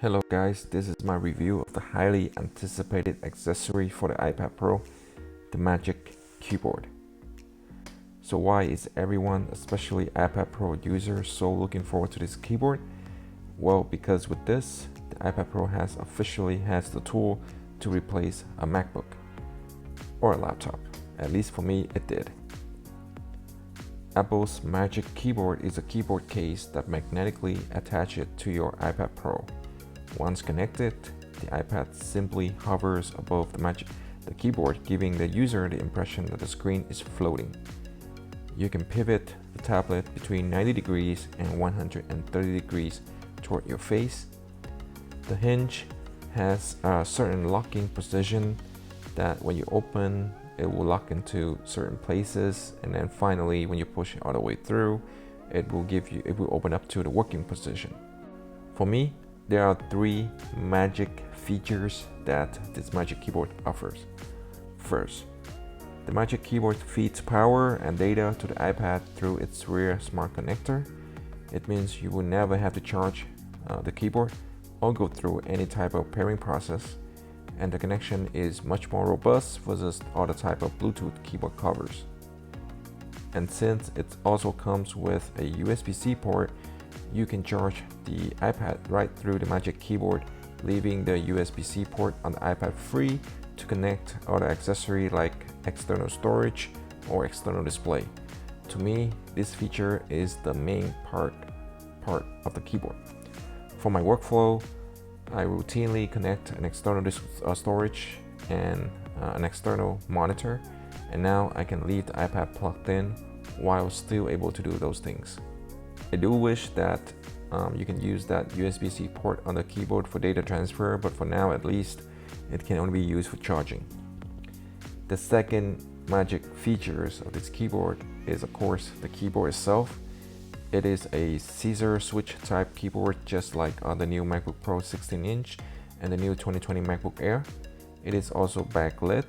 Hello guys, this is my review of the highly anticipated accessory for the iPad Pro, the Magic Keyboard. So why is everyone, especially iPad Pro users, so looking forward to this keyboard? Well, because with this, the iPad Pro officially has the tool to replace a MacBook or a laptop. At least for me, it did. Apple's Magic Keyboard is a keyboard case that magnetically attaches to your iPad Pro. Once connected, the iPad simply hovers above the keyboard, giving the user the impression that the screen is floating. You can pivot the tablet between 90 degrees and 130 degrees toward your face. The hinge has a certain locking position that when you open, it will lock into certain places, and then finally when you push it all the way through, it will open up to the working position. For me, there are three magic features that this Magic Keyboard offers. First, the Magic Keyboard feeds power and data to the iPad through its rear smart connector. It means you will never have to charge the keyboard or go through any type of pairing process, and the connection is much more robust versus other type of Bluetooth keyboard covers. And since it also comes with a USB-C port, you can charge the iPad right through the Magic Keyboard, leaving the USB-C port on the iPad free to connect other accessory like external storage or external display. To me, this feature is the main part of the keyboard. For my workflow, I routinely connect an external storage and an external monitor, and now I can leave the iPad plugged in while still able to do those things. I do wish that you can use that USB-C port on the keyboard for data transfer, but for now at least, it can only be used for charging. The second magic features of this keyboard is of course the keyboard itself. It is a scissor switch type keyboard, just like on the new MacBook Pro 16-inch and the new 2020 MacBook Air. It is also backlit.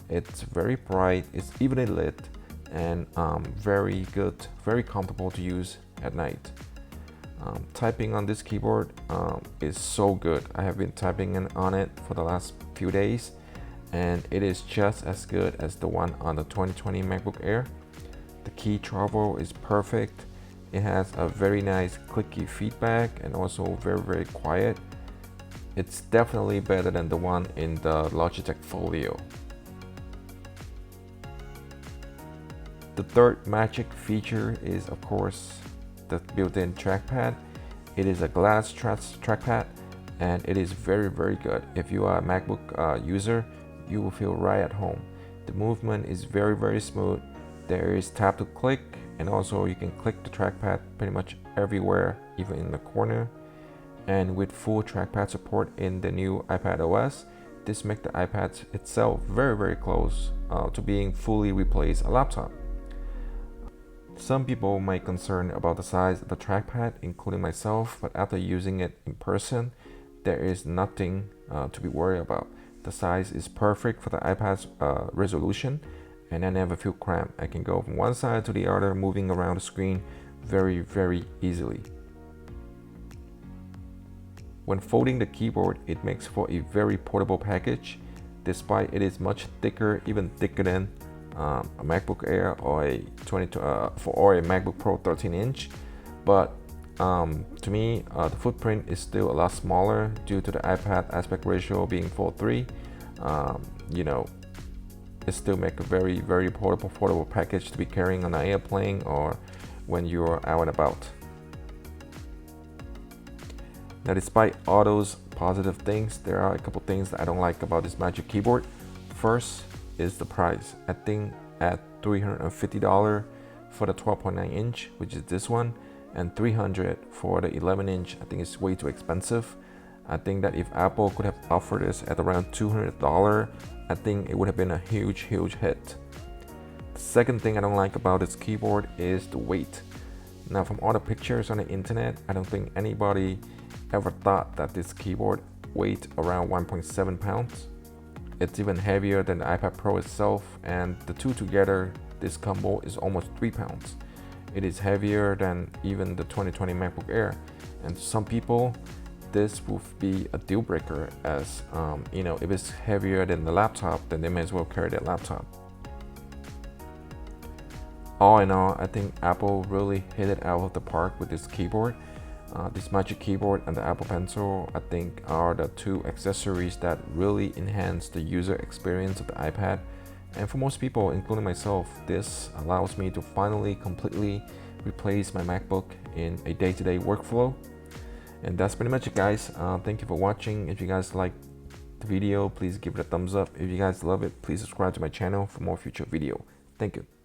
It's very bright, it's evenly lit, and very good, very comfortable to use at night. Typing on this keyboard is so good. I have been typing on it for the last few days, and it is just as good as the one on the 2020 MacBook Air. The key travel is perfect. It has a very nice clicky feedback and also very quiet. It's definitely better than the one in the Logitech Folio. The third magic feature is of course the built-in trackpad. It is a glass trackpad, and it is very good. If you are a MacBook user, you will feel right at home. The movement is very smooth. There is tap to click, and also you can click the trackpad pretty much everywhere, even in the corner. And with full trackpad support in the new iPad OS, this makes the iPad itself very close to being fully replaced a laptop. Some people might concern about the size of the trackpad, including myself, but after using it in person, there is nothing to be worried about. The size is perfect for the iPad's resolution, and I never feel cramped. I can go from one side to the other, moving around the screen very easily. When folding the keyboard, it makes for a very portable package, despite it is much thicker, even thicker than a MacBook Air or a MacBook Pro 13-inch. But to me, the footprint is still a lot smaller due to the iPad aspect ratio being 4:3. It still makes a very portable package to be carrying on an airplane or when you're out and about. Now, despite all those positive things, there are a couple things that I don't like about this Magic Keyboard. First is the price. I think at $350 for the 12.9-inch, which is this one, and $300 for the 11-inch, I think it's way too expensive. I think that if Apple could have offered this at around $200, I think it would have been a huge hit. The second thing I don't like about this keyboard is the weight. Now, from all the pictures on the internet, I don't think anybody ever thought that this keyboard weighed around 1.7 pounds. It's even heavier than the iPad Pro itself, and the two together, this combo is almost 3 pounds. It is heavier than even the 2020 MacBook Air, and some people this will be a deal breaker, as you know, if it's heavier than the laptop, then they may as well carry that laptop. All in all, I think Apple really hit it out of the park with this keyboard. This Magic Keyboard and the Apple Pencil, I think, are the two accessories that really enhance the user experience of the iPad. And for most people, including myself, this allows me to finally completely replace my MacBook in a day-to-day workflow. And that's pretty much it, guys. Thank you for watching. If you guys like the video, please give it a thumbs up. If you guys love it, please subscribe to my channel for more future video. Thank you.